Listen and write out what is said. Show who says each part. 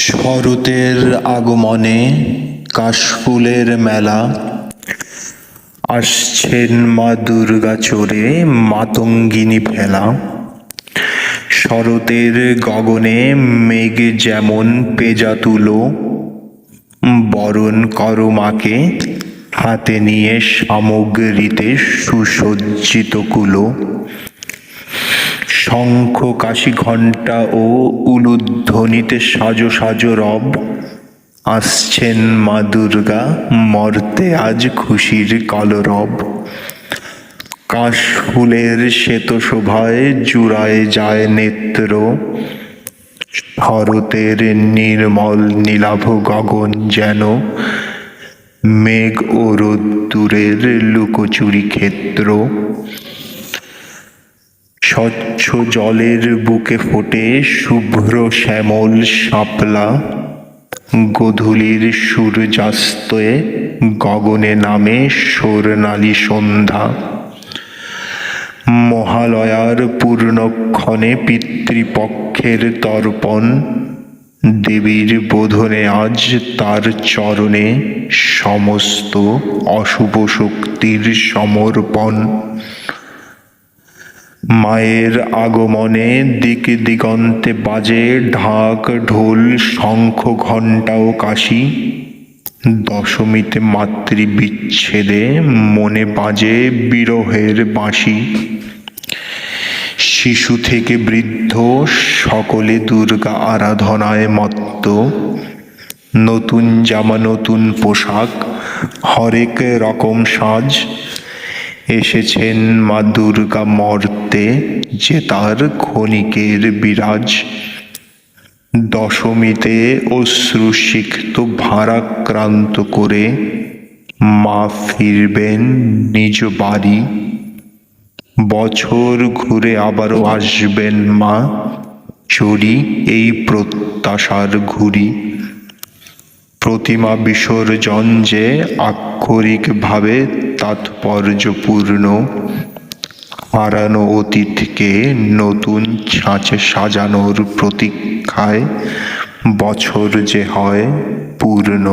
Speaker 1: শরতের আগমনে কাশফুলের মেলা, আসছেন মা দুর্গা চড়ে মাতঙ্গিনী ভেলা। শরতের গগনে মেঘ যেমন পেজা তুলো, বরণ করো মাকে হাতে নিয়ে সামগ্রীতে সুসজ্জিত কুলো। শঙ্খ কাশি ঘণ্টা ও উলুধ্বনিতে সাজো সাজো রব, আসছেন মা দুর্গা মর্তে আজ খুশির কলরব। কাশফুলের শ্বেত শোভায় জুড়ায় যায় নেত্র, শরতের নির্মল নীলাভ গগন যেন মেঘ ও রোদ্দুরের লুকোচুরি ক্ষেত্র। স্বচ্ছ জলের বুকে ফোটে শুভ্র শ্যামল শাপলা, গোধূলির সূর্যাস্তে গগনে নামে স্বর্ণালী সন্ধ্যা। মহালয়ার পূর্ণক্ষণে পিতৃপক্ষের তর্পণ, দেবীর বোধনে আজ তার চরণে সমস্ত অশুভ শক্তির সমর্পণ। মায়ের আগমনে দিক দিগন্তে বাজে ঢাক ঢোল শঙ্খ ঘণ্টা ও কাশি। দশমীতে মাতৃবিচ্ছেদে মনে বাজে বিরহের বাঁশি। শিশু থেকে বৃদ্ধ সকলে দুর্গা আরাধনায় মত্ত, নতুন জামা নতুন পোশাক হরেক রকম সাজ। এসেছেন মা দুর্গা মর্তে যে তার ক্ষণিকের বিরাজ। দশমীতে অশ্রুসিক্ত ভারাক্রান্ত করে মা ফিরবেন নিজ বাড়ি। বছর ঘুরে আবারও আসবেন মা, চড়ি এই প্রত্যাশার ঘুড়ি। প্রতিমা বিসর্জন যে আক্ষরিকভাবে তাৎপর্যপূর্ণ, হারানো অতীতকে নতুন ছাঁচে সাজানোর প্রতীক্ষায় বছর যে হয় পূর্ণ।